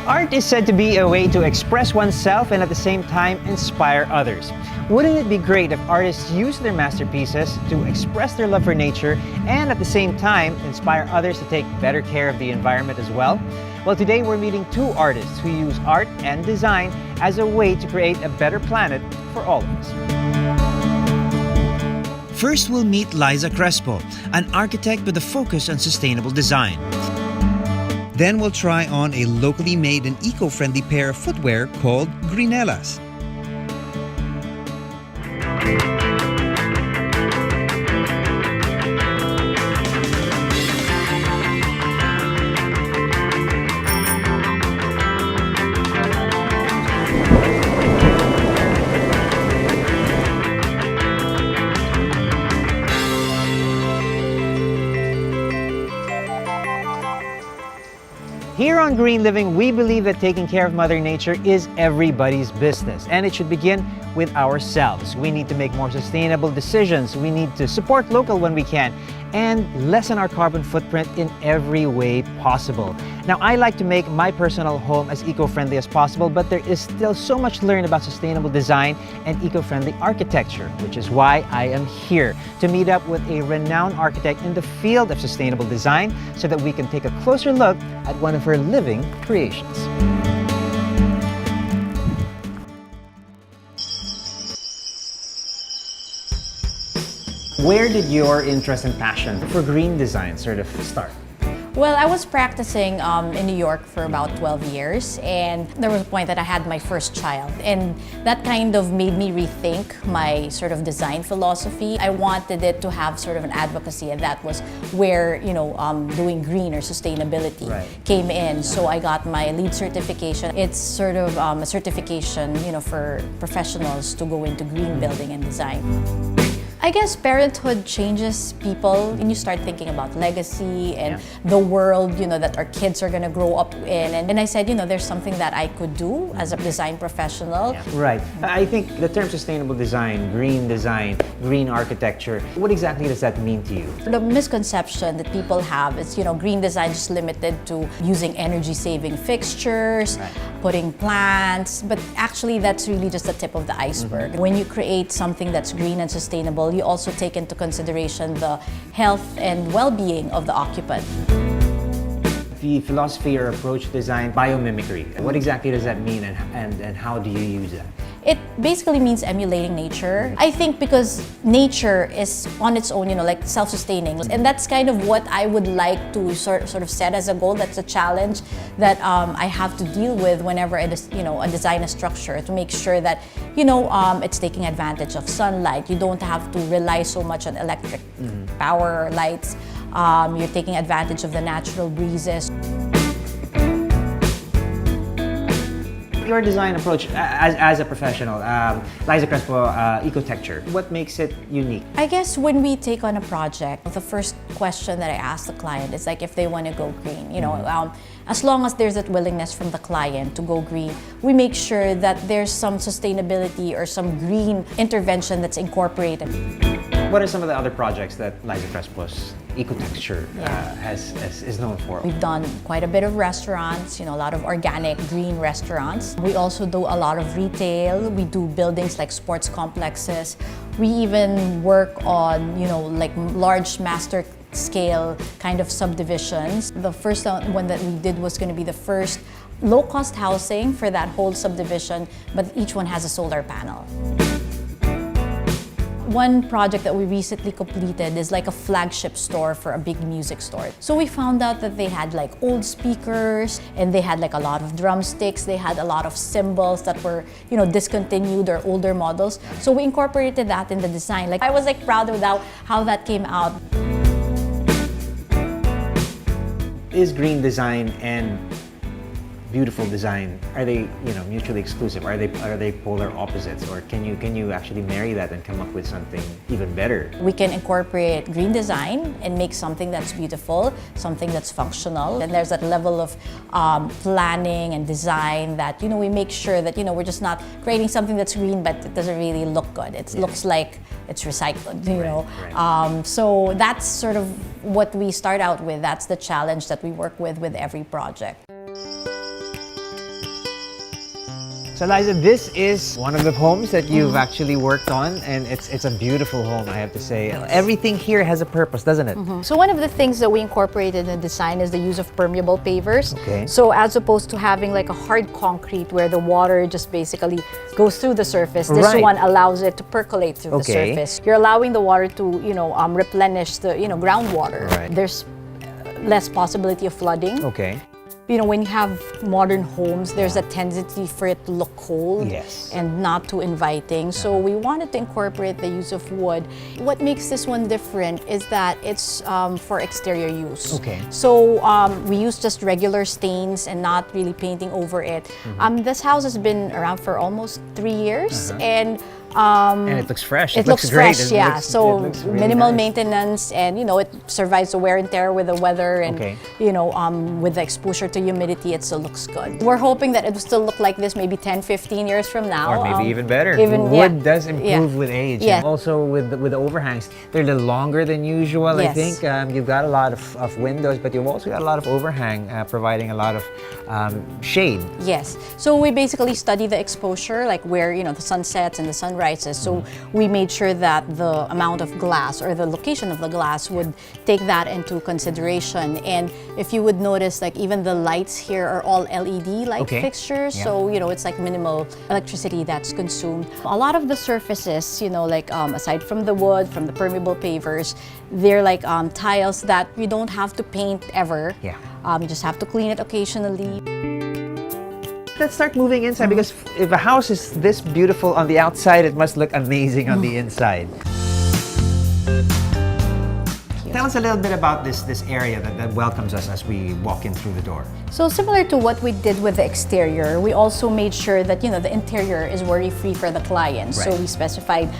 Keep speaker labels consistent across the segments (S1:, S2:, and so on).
S1: Art is said to be a way to express oneself and at the same time inspire others. Wouldn't it be great if artists use their masterpieces to express their love for nature and at the same time inspire others to take better care of the environment as well? Well, today we're meeting two artists who use art and design as a way to create a better planet for all of us. First, we'll meet Liza Crespo, an architect with a focus on sustainable design. Then we'll try on a locally made and eco-friendly pair of footwear called Greenellas. Here on Green Living, we believe that taking care of Mother Nature is everybody's business, and it should begin with ourselves. We need to make more sustainable decisions. We need to support local when we can and lessen our carbon footprint in every way possible. Now, I like to make my personal home as eco-friendly as possible, but there is still so much to learn about sustainable design and eco-friendly architecture, which is why I am here to meet up with a renowned architect in the field of sustainable design so that we can take a closer look at one of her living creations. Where did your interest and passion for green design sort of start?
S2: Well, I was practicing in New York for about 12 years, and there was a point that I had my first child, and that kind of made me rethink my sort of design philosophy. I wanted it to have sort of an advocacy, and that was where, doing green or sustainability came in. So I got my LEED certification. It's sort of a certification, for professionals to go into green building and design. I guess parenthood changes people, and you start thinking about legacy and the world, that our kids are going to grow up in. And I said, there's something that I could do as a design professional.
S1: Yeah. Right. I think the term sustainable design, green architecture, what exactly does that mean to you?
S2: The misconception that people have is, green design is limited to using energy-saving fixtures, putting plants, but actually that's really just the tip of the iceberg. When you create something that's green and sustainable, you also take into consideration the health and well-being of the occupant.
S1: The philosophy or approach to design, biomimicry. What exactly does that mean and how do you use that?
S2: It basically means emulating nature. I think because nature is on its own, like self-sustaining. And that's kind of what I would like to sort of set as a goal. That's a challenge that I have to deal with whenever I design a structure, to make sure that, it's taking advantage of sunlight. You don't have to rely so much on electric power or lights. You're taking advantage of the natural breezes.
S1: Your design approach as a professional, Liza Crespo, Ecotecture, what makes it unique?
S2: I guess when we take on a project, the first question that I ask the client is like if they want to go green. As long as there's that willingness from the client to go green, we make sure that there's some sustainability or some green intervention that's incorporated.
S1: What are some of the other projects that Liza Crespo's Ecotecture is known for?
S2: We've done quite a bit of restaurants, a lot of organic green restaurants. We also do a lot of retail. We do buildings like sports complexes. We even work on, like large master scale kind of subdivisions. The first one that we did was going to be the first low-cost housing for that whole subdivision, but each one has a solar panel. One project that we recently completed is like a flagship store for a big music store. So we found out that they had like old speakers, and they had like a lot of drumsticks. They had a lot of cymbals that were, discontinued or older models. So we incorporated that in the design. Like I was like proud of how that came out.
S1: Is green design and beautiful design, are they mutually exclusive? Are they polar opposites, or can you actually marry that and come up with something even better?
S2: We can incorporate green design and make something that's beautiful, something that's functional, and there's that level of planning and design that we make sure that we're just not creating something that's green but it doesn't really look good. It looks like it's recycled,
S1: Right.
S2: So that's sort of what we start out with. That's the challenge that we work with every project.
S1: So Liza, this is one of the homes that you've actually worked on, and it's a beautiful home, I have to say. Everything here has a purpose, doesn't it?
S3: So one of the things that we incorporated in the design is the use of permeable pavers.
S1: Okay.
S3: So as opposed to having like a hard concrete where the water just basically goes through the surface, this
S1: Right.
S3: one allows it to percolate through
S1: Okay.
S3: the surface. You're allowing the water to, replenish the, groundwater.
S1: Right.
S3: There's less possibility of flooding.
S1: Okay.
S3: When you have modern homes, there's a tendency for it to look cold
S1: Yes.
S3: and not too inviting. So we wanted to incorporate the use of wood. What makes this one different is that it's for exterior use.
S1: Okay.
S3: So we use just regular stains and not really painting over it. This house has been around for almost 3 years,
S1: And it looks fresh.
S3: it looks
S1: great.
S3: fresh,
S1: It
S3: yeah.
S1: looks-
S3: So
S1: it looks really
S3: minimal
S1: nice.
S3: maintenance, and it survives the wear and tear with the weather, and
S1: Okay.
S3: with the exposure to humidity, it still looks good. We're hoping that it will still look like this maybe 10, 15 years from now.
S1: Or maybe even better.
S3: Even
S1: Wood does improve
S3: Yeah.
S1: with age.
S3: Yeah.
S1: And also with the overhangs, they're a little longer than usual. I
S3: Yes.
S1: think you've got a lot of windows, but you've also got a lot of overhang, providing a lot of shade.
S3: Yes. So we basically study the exposure, like where the sun sets and the sun rises. So we made sure that the amount of glass or the location of the glass would take that into consideration. And if you would notice, like even the lights here are all LED light
S1: Okay.
S3: fixtures.
S1: Yeah.
S3: So it's like minimal electricity that's consumed. A lot of the surfaces, aside from the wood, from the permeable pavers, they're like tiles that you don't have to paint ever.
S1: Yeah.
S3: You just have to clean it occasionally.
S1: Let's start moving inside, because if a house is this beautiful on the outside, it must look amazing on the inside. Tell us a little bit about this area that welcomes us as we walk in through the door.
S3: So similar to what we did with the exterior, we also made sure that the interior is worry-free for the client. So
S1: Right.
S3: we specified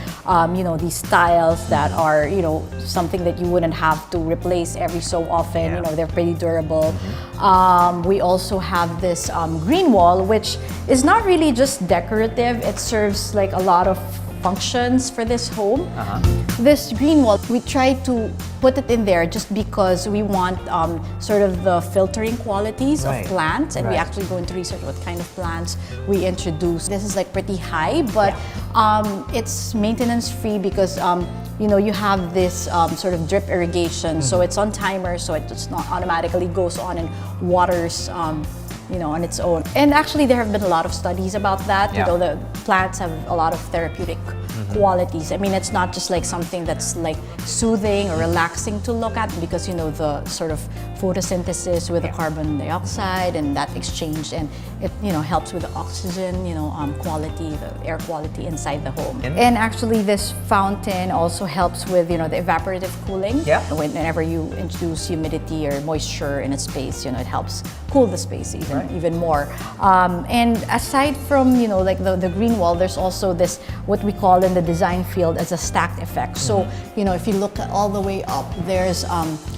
S3: these tiles that are something that you wouldn't have to replace every so often.
S1: Yeah.
S3: They're pretty durable. We also have this green wall, which is not really just decorative. It serves like a lot of functions for this home. This green wall, we try to put it in there just because we want sort of the filtering qualities
S1: Right.
S3: of plants, and we
S1: Right.
S3: actually go into research what kind of plants we introduce. This is like pretty high, but it's maintenance free because you have this sort of drip irrigation, so it's on timer, so it just not automatically goes on and waters on its own. And actually there have been a lot of studies about that.
S1: Yeah.
S3: The plants have a lot of therapeutic qualities. I mean, it's not just like something that's like soothing or relaxing to look at, because the sort of photosynthesis with the carbon dioxide and that exchange, and it helps with the oxygen quality, the air quality inside the home. And actually this fountain also helps with the evaporative cooling.
S1: Yeah.
S3: Whenever you introduce humidity or moisture in a space, it helps cool the space even more. And aside from like the green wall, there's also this what we call in the design field as a stacked effect. So if you look all the way up, there's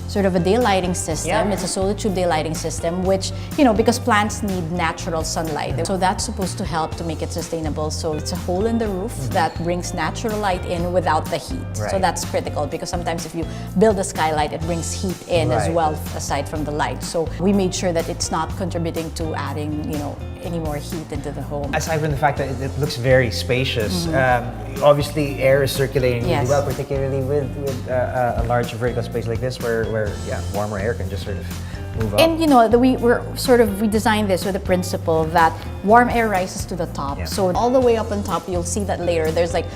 S3: sort of a daylighting system.
S1: Yeah.
S3: It's a Solatube daylighting system, which because plants need natural sunlight, so that's supposed to help to make it sustainable. So it's a hole in the roof that brings natural light in without the heat.
S1: Right.
S3: So that's critical, because sometimes if you build a skylight, it brings heat in as
S1: Right.
S3: well, aside from the light. So we made sure that it's not contributing to adding any more heat into the home.
S1: Aside from the fact that it looks very spacious, obviously air is circulating really
S3: Yes.
S1: well, particularly with a large vertical space like this, where warmer air can just sort of move up.
S3: And we designed this with the principle that warm air rises to the top.
S1: Yeah.
S3: So all the way up on top, you'll see that later there's like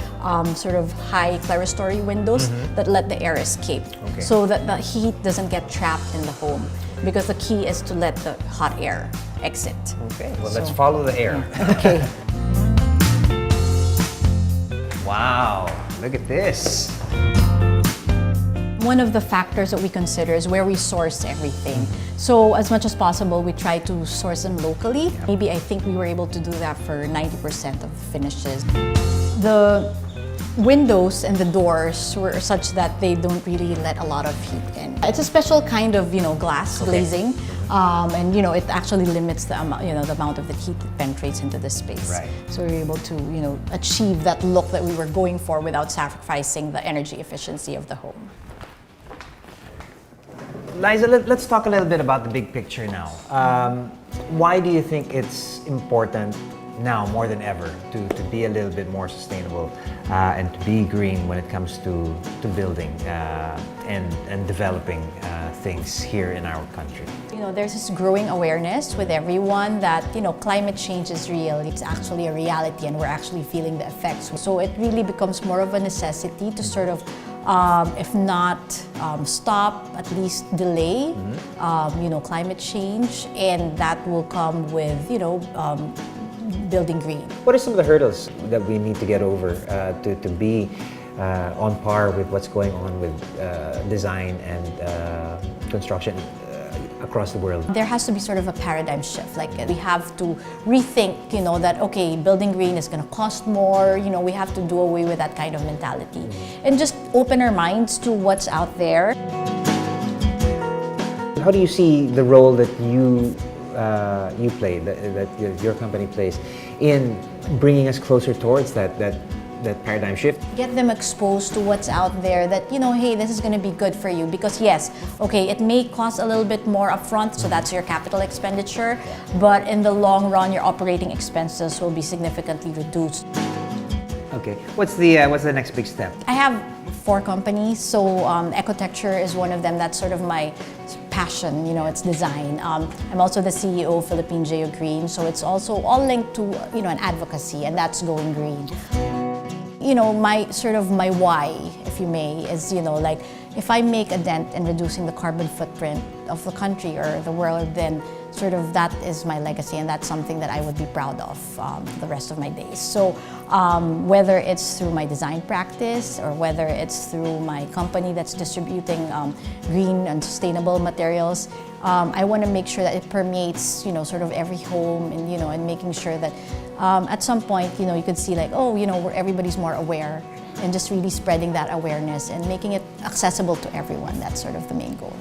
S3: sort of high clerestory windows that let the air escape,
S1: Okay.
S3: so that the heat doesn't get trapped in the home. Because the key is to let the hot air exit.
S1: Okay, well, let's
S3: So-
S1: follow the air.
S3: Okay.
S1: Wow, look at this.
S3: One of the factors that we consider is where we source everything. So as much as possible, we try to source them locally. Maybe I think we were able to do that for 90% of the finishes. The windows and the doors were such that they don't really let a lot of heat in. It's a special kind of glass glazing, and it actually limits the amount of the heat that penetrates into the space.
S1: Right.
S3: So we were able to achieve that look that we were going for without sacrificing the energy efficiency of the home.
S1: Liza, let's talk a little bit about the big picture now. Why do you think it's important now more than ever to be a little bit more sustainable and to be green when it comes to building and developing things here in our country.
S2: You know, there's this growing awareness with everyone that, you know, climate change is real. It's actually a reality and we're actually feeling the effects. So it really becomes more of a necessity to sort of, if not stop, at least delay, you know, climate change. And that will come with, you know, building green.
S1: What are some of the hurdles that we need to get over to be on par with what's going on with design and construction across the world?
S2: There has to be sort of a paradigm shift. Like we have to rethink, you know, that okay, building green is going to cost more. You know, we have to do away with that kind of mentality and just open our minds to what's out there.
S1: How do you see the role that you play, that your company plays, in bringing us closer towards that paradigm shift?
S2: Get them exposed to what's out there that, you know, hey, this is going to be good for you. Because yes, okay, it may cost a little bit more upfront, so that's your capital expenditure, but in the long run, your operating expenses will be significantly reduced.
S1: Okay, what's the next big step?
S2: I have 4 companies, so ecotecture is one of them. That's sort of my passion, you know, it's design. I'm also the CEO of Philippine Geogreen, so it's also all linked to, you know, an advocacy, and that's going green. You know, my why, if you may, is, you know, like, if I make a dent in reducing the carbon footprint of the country or the world, then sort of that is my legacy, and that's something that I would be proud of the rest of my days. So whether it's through my design practice or whether it's through my company that's distributing green and sustainable materials, I want to make sure that it permeates, you know, sort of every home, and, you know, and making sure that at some point, you know, you could see like, oh, you know, where everybody's more aware, and just really spreading that awareness and making it accessible to everyone. That's sort of the main goal.